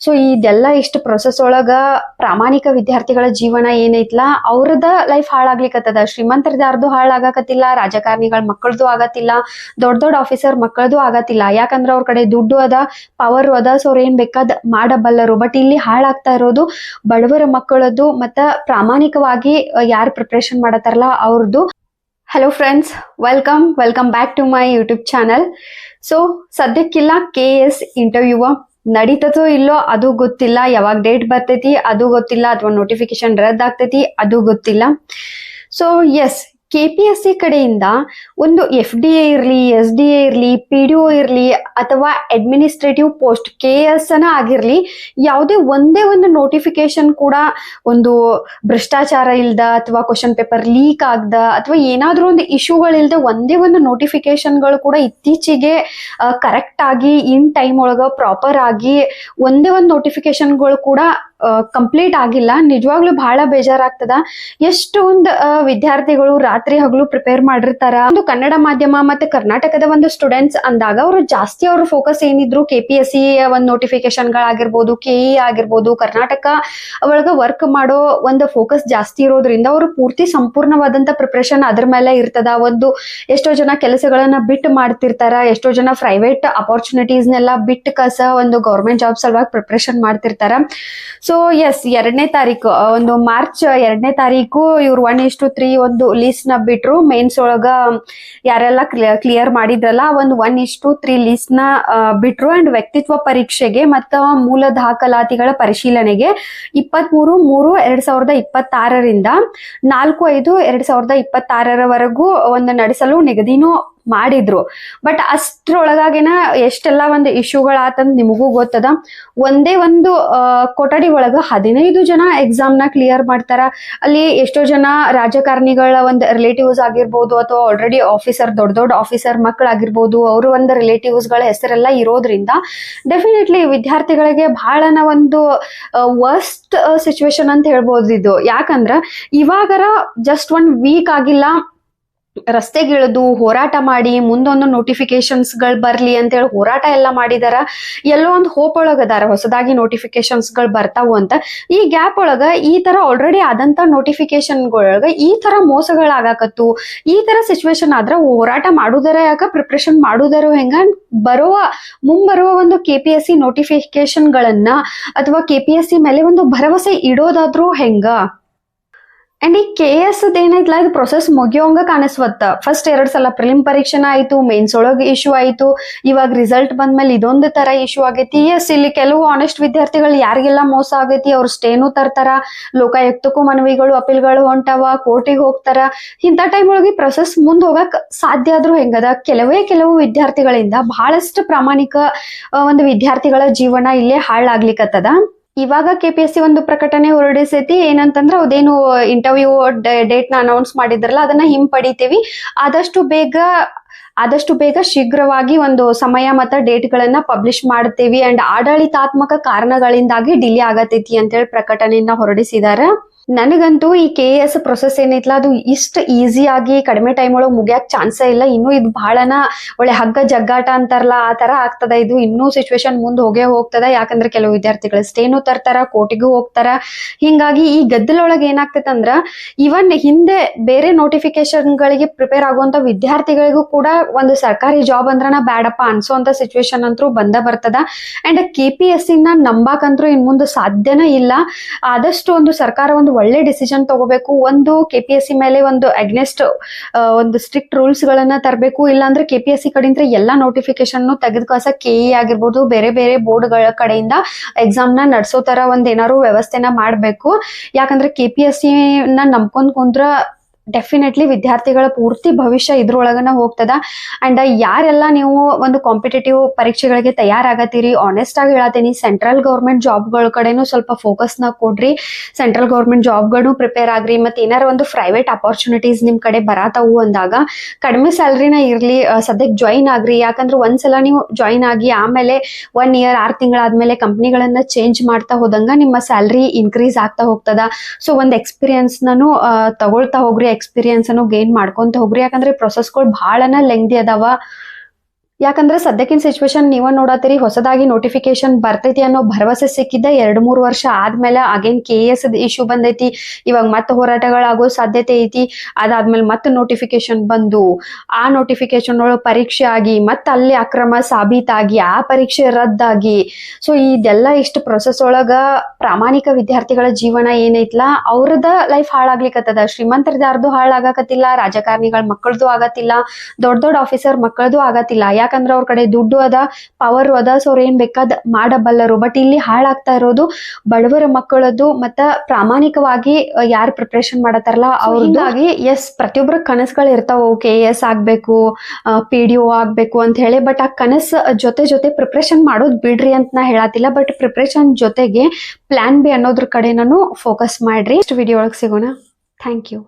So ಇದೆಲ್ಲ ಇಷ್ಟು process ಒಳಗ ಪ್ರಾಮಾಣಿಕ ವಿದ್ಯಾರ್ಥಿಗಳ ಜೀವನ ಏನೈತ್ಲ ಅವ್ರದ ಲೈಫ್ ಹಾಳಾಗ್ಲಿಕ್ಕತ್ತದ. ಶ್ರೀಮಂತರದ ಯಾರ್ದು ಹಾಳಾಗಕತ್ತಿಲ್ಲ, ರಾಜಕಾರಣಿಗಳ ಮಕ್ಕಳದು ಆಗತ್ತಿಲ್ಲ, ದೊಡ್ಡ ದೊಡ್ಡ ಆಫೀಸರ್ ಮಕ್ಕಳದು ಆಗತ್ತಿಲ್ಲ. ಯಾಕಂದ್ರ ಅವ್ರ ಕಡೆ ದುಡ್ಡು ಅದ, ಪವರ್ ಅದ, ಸೊ ಅವ್ರ ಏನ್ ಬೇಕಾದ್ ಮಾಡಬಲ್ಲರು. ಬಟ್ ಇಲ್ಲಿ ಹಾಳಾಗ್ತಾ ಇರೋದು ಬಡವರ ಮಕ್ಕಳದ್ದು ಮತ್ತ ಪ್ರಾಮಾಣಿಕವಾಗಿ ಯಾರು ಪ್ರಿಪ್ರೇಷನ್ ಮಾಡತ್ತಾರಲ್ಲ ಅವ್ರದ್ದು. Hello friends, welcome back to my YouTube channel. So ಸದ್ಯಕ್ಕಿಲ್ಲ KS ಇಂಟರ್ವ್ಯೂ ನಡೀತದೋ ಇಲ್ಲೋ ಅದು ಗೊತ್ತಿಲ್ಲ, ಯಾವಾಗ ಡೇಟ್ ಬರ್ತೈತಿ ಅದು ಗೊತ್ತಿಲ್ಲ, ಅಥವಾ ನೋಟಿಫಿಕೇಶನ್ ರದ್ದು ಆಗ್ತೈತಿ ಅದು ಗೊತ್ತಿಲ್ಲ. ಸೊ ಎಸ್, KPSC ಕಡೆಯಿಂದ ಒಂದು FDA ಇರಲಿ, SDA ಇರಲಿ, PDO ಇರಲಿ, ಅಥವಾ ಅಡ್ಮಿನಿಸ್ಟ್ರೇಟಿವ್ ಪೋಸ್ಟ್ KS ಆಗಿರ್ಲಿ, ಯಾವುದೇ ಒಂದೇ ಒಂದು ನೋಟಿಫಿಕೇಶನ್ ಕೂಡ ಒಂದು ಭ್ರಷ್ಟಾಚಾರ ಇಲ್ದ, ಅಥವಾ ಕ್ವಶನ್ ಪೇಪರ್ ಲೀಕ್ ಆಗ್ದ, ಅಥವಾ ಏನಾದ್ರೂ ಒಂದು ಇಶ್ಯೂಗಳಿಲ್ದ ಒಂದೇ ಒಂದು ನೋಟಿಫಿಕೇಶನ್ಗಳು ಕೂಡ ಇತ್ತೀಚೆಗೆ ಕರೆಕ್ಟ್ ಆಗಿ ಇನ್ ಟೈಮ್ ಒಳಗ ಪ್ರಾಪರ್ ಆಗಿ ಒಂದೇ ಒಂದು ನೋಟಿಫಿಕೇಶನ್ಗಳು ಕೂಡ ಕಂಪ್ಲೀಟ್ ಆಗಿಲ್ಲ. ನಿಜವಾಗ್ಲೂ ಬಹಳ ಬೇಜಾರಾಗ್ತದ. ಎಷ್ಟು ಒಂದು ವಿದ್ಯಾರ್ಥಿಗಳು ರಾತ್ರಿ ಹಗಲು ಪ್ರಿಪೇರ್ ಮಾಡಿರ್ತಾರ. ಒಂದು ಕನ್ನಡ ಮಾಧ್ಯಮ ಮತ್ತೆ ಕರ್ನಾಟಕದ ಒಂದು ಸ್ಟೂಡೆಂಟ್ಸ್ ಅಂದಾಗ ಅವರು ಜಾಸ್ತಿ ಅವ್ರ ಫೋಕಸ್ ಏನಿದ್ರು KPSC ಒಂದು ನೋಟಿಫಿಕೇಶನ್ ಗಳಾಗಿರ್ಬೋದು, KE ಆಗಿರ್ಬೋದು, ಕರ್ನಾಟಕ ಒಳಗ ವರ್ಕ್ ಮಾಡೋ ಒಂದು ಫೋಕಸ್ ಜಾಸ್ತಿ ಇರೋದ್ರಿಂದ ಅವರು ಪೂರ್ತಿ ಸಂಪೂರ್ಣವಾದಂತ ಪ್ರಿಪರೇಷನ್ ಅದ್ರ ಮೇಲೆ ಇರ್ತದ. ಒಂದು ಎಷ್ಟೋ ಜನ ಕೆಲಸಗಳನ್ನ ಬಿಟ್ಟು ಮಾಡ್ತಿರ್ತಾರ, ಎಷ್ಟೋ ಜನ ಪ್ರೈವೇಟ್ ಅಪಾರ್ಚುನಿಟೀಸ್ನೆಲ್ಲ ಬಿಟ್ಟು ಕಸ ಒಂದು ಗೌರ್ಮೆಂಟ್ ಜಾಬ್ ಸಲುವಾಗಿ ಪ್ರಿಪರೇಷನ್ ಮಾಡ್ತಿರ್ತಾರ. ಸೊ ಎಸ್, 2ನೇ ತಾರೀಕು ಒಂದು ಮಾರ್ಚ್ 2ನೇ ತಾರೀಕು ಇವ್ರು 1:3 ಒಂದು ಲೀಸ್ಟ್ ನ ಬಿಟ್ರು. ಮೇನ್ಸ್ ಒಳಗ ಯಾರೆಲ್ಲ ಕ್ಲಿಯರ್ ಮಾಡಿದ್ರಲ್ಲ ಒಂದು 1:3 ಲೀಸ್ಟ್ ನ ಬಿಟ್ರು. ಅಂಡ್ ವ್ಯಕ್ತಿತ್ವ ಪರೀಕ್ಷೆಗೆ ಮತ್ತ ಮೂಲ ದಾಖಲಾತಿಗಳ ಪರಿಶೀಲನೆಗೆ 23/3/2026ರಿಂದ 4/5/2026 ಒಂದು ನಡೆಸಲು ನಿಗದಿನೂ ಮಾಡಿದ್ರು. ಬಟ್ ಅಷ್ಟ್ರೊಳಗಾಗಿನ ಎಷ್ಟೆಲ್ಲ ಒಂದು ಇಶ್ಯೂಗಳಾತಂದ್ ನಿಮಗೂ ಗೊತ್ತದ. ಒಂದೇ ಒಂದು ಕೊಠಡಿ ಒಳಗ 15 ಜನ ಎಕ್ಸಾಮ್ ನ ಕ್ಲಿಯರ್ ಮಾಡ್ತಾರ. ಅಲ್ಲಿ ಎಷ್ಟೋ ಜನ ರಾಜಕಾರಣಿಗಳ ಒಂದು ರಿಲೇಟಿವ್ಸ್ ಆಗಿರ್ಬೋದು, ಅಥವಾ ಆಲ್ರೆಡಿ ಆಫೀಸರ್ ದೊಡ್ಡ ಆಫೀಸರ್ ಮಕ್ಕಳಾಗಿರ್ಬೋದು, ಅವರು ಒಂದು ರಿಲೇಟಿವ್ಸ್ ಗಳ ಹೆಸರೆಲ್ಲ ಇರೋದ್ರಿಂದ ಡೆಫಿನೆಟ್ಲಿ ವಿದ್ಯಾರ್ಥಿಗಳಿಗೆ ಬಹಳನ ಒಂದು ವರ್ಸ್ಟ್ ಸಿಚುವೇಶನ್ ಅಂತ ಹೇಳ್ಬೋದು ಇದು. ಯಾಕಂದ್ರ ಇವಾಗರ ಜಸ್ಟ್ 1 ವೀಕ್ ಆಗಿಲ್ಲ, ರಸ್ತೆಗಿಳಿದು ಹೋರಾಟ ಮಾಡಿ ಮುಂದೊಂದು ನೋಟಿಫಿಕೇಶನ್ಸ್ ಗಳು ಬರ್ಲಿ ಅಂತ ಹೇಳಿ ಹೋರಾಟ ಎಲ್ಲ ಮಾಡಿದಾರ. ಎಲ್ಲೋ ಒಂದು ಹೋಪ್ ಒಳಗದಾರ ಹೊಸದಾಗಿ ನೋಟಿಫಿಕೇಶನ್ಸ್ ಗಳು ಬರ್ತಾವು ಅಂತ. ಈ ಗ್ಯಾಪ್ ಒಳಗ ಈ ತರ ಆಲ್ರೆಡಿ ಆದಂತ ನೋಟಿಫಿಕೇಶನ್ಗಳೊಳಗ ಈ ತರ ಮೋಸಗಳಾಗಕತ್ತು. ಈ ತರ ಸಿಚುವೇಶನ್ ಆದ್ರ ಹೋರಾಟ ಮಾಡುದರ ಯಾಕ, ಪ್ರಿಪ್ರೇಷನ್ ಮಾಡುದರ ಹೆಂಗ, ಮುಂಬರುವ ಒಂದು KPSC ನೋಟಿಫಿಕೇಶನ್ ಗಳನ್ನ ಅಥವಾ KPSC ಮೇಲೆ ಒಂದು ಭರವಸೆ ಇಡೋದಾದ್ರೂ ಹೆಂಗ. ಅಂಡ್ ಈ KS ಏನೈತ್ಲ ಇದು ಪ್ರೊಸೆಸ್ ಮುಗಿಯೋಂಗ ಕಾಣಿಸ್ವತ್ತ. ಫಸ್ಟ್ 2 ಸಲ ಪ್ರಿಲಿಮ್ ಪರೀಕ್ಷೆನ ಆಯ್ತು, ಮೇನ್ಸ್ ಒಳಗ್ ಇಶ್ಯೂ ಆಯ್ತು, ಇವಾಗ ರಿಸಲ್ಟ್ ಬಂದ್ಮೇಲೆ ಇದೊಂದು ತರ ಇಶ್ಯೂ ಆಗೈತಿ. ಎಸ್, ಇಲ್ಲಿ ಕೆಲವು ಆನೆಸ್ಟ್ ವಿದ್ಯಾರ್ಥಿಗಳು ಯಾರಿಗೆಲ್ಲ ಮೋಸ ಆಗೈತಿ ಅವ್ರು ಸ್ಟೇನು ತರ್ತಾರ, ಲೋಕಾಯುಕ್ತಕ್ಕೂ ಮನವಿಗಳು ಅಪೀಲ್ಗಳು ಹೊಂಟಾವ, ಕೋರ್ಟಿಗೆ ಹೋಗ್ತಾರ. ಇಂಥ ಟೈಮ್ ಒಳಗೆ ಪ್ರೊಸೆಸ್ ಮುಂದ್ ಹೋಗಕ್ ಸಾಧ್ಯ ಆದ್ರೂ ಹೆಂಗದ. ಕೆಲವು ವಿದ್ಯಾರ್ಥಿಗಳಿಂದ ಬಹಳಷ್ಟು ಪ್ರಾಮಾಣಿಕ ಒಂದು ವಿದ್ಯಾರ್ಥಿಗಳ ಜೀವನ ಇಲ್ಲೇ ಹಾಳಾಗ್ಲಿಕ್ಕತ್ತದ. ಇವಾಗ KPSC ಒಂದು ಪ್ರಕಟಣೆ ಹೊರಡಿಸೈತಿ. ಏನಂತಂದ್ರೆ ಅದೇನು ಇಂಟರ್ವ್ಯೂ ಡೇಟ್ ನ ಅನೌನ್ಸ್ ಮಾಡಿದ್ರಲ್ಲ ಅದನ್ನ ಹಿಂಪಡಿತೀವಿ, ಆದಷ್ಟು ಬೇಗ ಶೀಘ್ರವಾಗಿ ಒಂದು ಸಮಯ ಮತ್ತು ಡೇಟ್ ಗಳನ್ನ ಪಬ್ಲಿಷ್ ಮಾಡ್ತೇವಿ. ಅಂಡ್ ಆಡಳಿತಾತ್ಮಕ ಕಾರಣಗಳಿಂದಾಗಿ ಡಿಲೇ ಆಗತೈತಿ ಅಂತೇಳಿ ಪ್ರಕಟಣೆಯನ್ನ ಹೊರಡಿಸಿದಾರೆ. ನನಗಂತೂ ಈ KS ಪ್ರೊಸೆಸ್ ಏನೈತ್ಲ ಅದು ಇಷ್ಟು ಈಸಿಯಾಗಿ ಕಡಿಮೆ ಟೈಮ್ ಒಳಗೆ ಮುಗಿಯಕ್ ಚಾನ್ಸೇ ಇಲ್ಲ. ಇನ್ನು ಇದು ಬಹಳನ ಒಳ್ಳೆ ಹಗ್ಗ ಜಗ್ಗಾಟ ಅಂತಾರಲ್ಲ ಆ ತರ ಆಗ್ತದ. ಇದು ಇನ್ನೂ ಸಿಚುವೇಶನ್ ಮುಂದೆ ಹೋಗ್ತದ. ಯಾಕಂದ್ರೆ ಕೆಲವು ವಿದ್ಯಾರ್ಥಿಗಳು ಸ್ಟೇನು ತರ್ತಾರ, ಕೋರ್ಟಿಗೂ ಹೋಗ್ತಾರ. ಹಿಂಗಾಗಿ ಈ ಗದ್ದಲೊಳಗೆ ಏನಾಗ್ತೈತೆ ಅಂದ್ರ ಇವನ್ ಹಿಂದೆ ಬೇರೆ ನೋಟಿಫಿಕೇಶನ್ ಗಳಿಗೆ ಪ್ರಿಪೇರ್ ಆಗುವಂತ ವಿದ್ಯಾರ್ಥಿಗಳಿಗೂ ಕೂಡ ಒಂದು ಸರ್ಕಾರಿ ಜಾಬ್ ಅಂದ್ರನ ಬ್ಯಾಡಪ್ಪ ಅನ್ಸೋಂತ ಸಿಚುವೇಶನ್ ಅಂತೂ ಬರ್ತದ. ಅಂಡ್ KPSC ನ ನಂಬಾಕಂತ್ರು ಇನ್ ಮುಂದೆ ಸಾಧ್ಯನೇ ಇಲ್ಲ. ಆದಷ್ಟು ಒಂದು ಸರ್ಕಾರ ಒಂದು ಒಳ್ಳೆ ಡಿಸಿಷನ್ ತಗೋಬೇಕು. ಒಂದು KPSC ಮೇಲೆ ಒಂದು ಅಗ್ನೆಸ್ಟ್ ಒಂದು ಸ್ಟ್ರಿಕ್ಟ್ ರೂಲ್ಸ್ ಗಳನ್ನ ತರಬೇಕು. ಇಲ್ಲಾಂದ್ರೆ KPSC ಕಡೆಯಿಂದ ಎಲ್ಲಾ ನೋಟಿಫಿಕೇಶನ್ ತೆಗೆದು ಕಸ KE ಆಗಿರ್ಬೋದು ಬೇರೆ ಬೋರ್ಡ್ ಗಳ ಕಡೆಯಿಂದ ಎಕ್ಸಾಮ್ ನ ನಡ್ಸೋ ತರ ಒಂದ್ ಏನಾದ್ರು ವ್ಯವಸ್ಥೆನ ಮಾಡ್ಬೇಕು. ಯಾಕಂದ್ರೆ KPSC ನ ನಂಬ್ಕೊಂಡ್ ಕುಂದ್ರ ಡೆಫಿನೆಟ್ಲಿ ವಿದ್ಯಾರ್ಥಿಗಳ ಪೂರ್ತಿ ಭವಿಷ್ಯ ಇದ್ರೊಳಗನ ಹೋಗ್ತದ. ಅಂಡ್ ಯಾರೆಲ್ಲ ನೀವು ಒಂದು ಕಾಂಪಿಟೇಟಿವ್ ಪರೀಕ್ಷೆಗಳಿಗೆ ತಯಾರಾಗತ್ತೀರಿ, ಆನೆಸ್ಟ್ ಆಗಿ ಹೇಳತ್ತೀನಿ, ಸೆಂಟ್ರಲ್ ಗೌರ್ಮೆಂಟ್ ಜಾಬ್ಗಳ ಕಡೆನೂ ಸ್ವಲ್ಪ ಫೋಕಸ್ ನ ಕೊಡ್ರಿ. ಸೆಂಟ್ರಲ್ ಗೌರ್ಮೆಂಟ್ ಜಾಬ್ಗಳು ಪ್ರಿಪೇರ್ ಆಗ್ರಿ. ಮತ್ತೆ ಏನಾರ ಒಂದು ಪ್ರೈವೇಟ್ ಅಪಾರ್ಚುನಿಟೀಸ್ ನಿಮ್ ಕಡೆ ಬರತಾವು ಅಂದಾಗ ಕಡಿಮೆ ಸ್ಯಾಲ್ರಿನ ಇರ್ಲಿ, ಸದ್ಯಕ್ಕೆ ಜಾಯಿನ್ ಆಗ್ರಿ. ಯಾಕಂದ್ರೆ ಒಂದ್ಸಲ ನೀವು ಜಾಯಿನ್ ಆಗಿ ಆಮೇಲೆ 1 year 6 ತಿಂಗಳಾದ್ಮೇಲೆ ಕಂಪ್ನಿಗಳನ್ನ ಚೇಂಜ್ ಮಾಡ್ತಾ ಹೋದಂಗ ನಿಮ್ಮ ಸ್ಯಾಲ್ರಿ ಇನ್ಕ್ರೀಸ್ ಆಗ್ತಾ ಹೋಗ್ತದ. ಸೊ ಒಂದು ಎಕ್ಸ್ಪೀರಿಯನ್ಸ್ ನಾನು ತಗೊಳ್ತಾ ಹೋಗ್ರಿ, ಎಕ್ಸ್ಪೀರಿಯನ್ಸ್ ಅನ್ನು ಗೇನ್ ಮಾಡ್ಕೊಂತ ಹೋಗ್ರಿ. ಯಾಕಂದ್ರೆ ಪ್ರೊಸೆಸ್ಗಳು ಬಹಳನ ಲೆಂಗ್ದಿ ಅದಾವ. ಯಾಕಂದ್ರೆ ಸದ್ಯಕ್ಕಿನ ಸಿಚುವೇಶನ್ ನೀವ ನೋಡತ್ತೀರಿ, ಹೊಸದಾಗಿ ನೋಟಿಫಿಕೇಶನ್ ಬರ್ತೈತಿ ಅನ್ನೋ ಭರವಸೆ ಸಿಕ್ಕಿದ್ದ 2-3 ವರ್ಷ ಆದ್ಮೇಲೆ ಅಗೇನ್ KS ಇಶ್ಯೂ ಬಂದೈತಿ. ಇವಾಗ ಮತ್ತೆ ಹೋರಾಟಗಳಾಗೋ ಸಾಧ್ಯತೆ ಐತಿ. ಅದಾದ್ಮೇಲೆ ಮತ್ತೆ ನೋಟಿಫಿಕೇಶನ್ ಬಂದು ಆ ನೋಟಿಫಿಕೇಶನ್ ಒಳಗೆ ಪರೀಕ್ಷೆ ಆಗಿ ಮತ್ತೆ ಅಲ್ಲಿ ಅಕ್ರಮ ಸಾಬೀತಾಗಿ ಆ ಪರೀಕ್ಷೆ ರದ್ದಾಗಿ, ಸೊ ಇದೆಲ್ಲ ಇಷ್ಟು ಪ್ರೊಸೆಸ್ ಒಳಗ ಪ್ರಾಮಾಣಿಕ ವಿದ್ಯಾರ್ಥಿಗಳ ಜೀವನ ಏನೈತ್ಲ ಅವ್ರದ ಲೈಫ್ ಹಾಳಾಗ್ಲಿಕ್ಕತ್ತದ. ಶ್ರೀಮಂತರದ್ದು ಯಾರ್ದು ಹಾಳಾಗಕತ್ತಿಲ್ಲ, ರಾಜಕಾರಣಿಗಳ ಮಕ್ಕಳದು ಆಗತ್ತಿಲ್ಲ, ದೊಡ್ಡ ದೊಡ್ಡ ಆಫೀಸರ್ ಮಕ್ಕಳದು ಆಗತ್ತಿಲ್ಲ. ಯಾಕಂದ್ರೆ ಅವ್ರ ಕಡೆ ದುಡ್ಡು ಅದ, ಪವರ್ ಅದ, ಸೊ ಅವ್ರ ಏನ್ ಬೇಕಾದ್ ಮಾಡಬಲ್ಲರು. ಬಟ್ ಇಲ್ಲಿ ಹಾಳಾಗ್ತಾ ಇರೋದು ಬಡವರ ಮಕ್ಕಳದ್ದು ಮತ್ತ ಪ್ರಾಮಾಣಿಕವಾಗಿ ಯಾರು ಪ್ರಿಪ್ರೇಷನ್ ಮಾಡತ್ತಾರಲ್ಲ ಅವ್ರದ್ದಾಗಿ. ಎಸ್, ಪ್ರತಿಯೊಬ್ಬರ ಕನಸುಗಳು ಇರ್ತಾವ, KS ಆಗ್ಬೇಕು, PDO ಆಗ್ಬೇಕು ಅಂತ ಹೇಳಿ. ಬಟ್ ಆ ಕನಸು ಜೊತೆ ಜೊತೆ ಪ್ರಿಪ್ರೇಷನ್ ಮಾಡೋದು ಬಿಡ್ರಿ ಅಂತ ನಾ ಹೇಳತ್ತಿಲ್ಲ. ಬಟ್ ಪ್ರಿಪ್ರೇಷನ್ ಜೊತೆಗೆ ಪ್ಲಾನ್ B ಅನ್ನೋದ್ರ ಕಡೆ ನಾನು ಫೋಕಸ್ ಮಾಡ್ರಿ. ನೆಕ್ಸ್ಟ್ ವಿಡಿಯೋ ಒಳಗೆ ಸಿಗೋಣ. Thank you.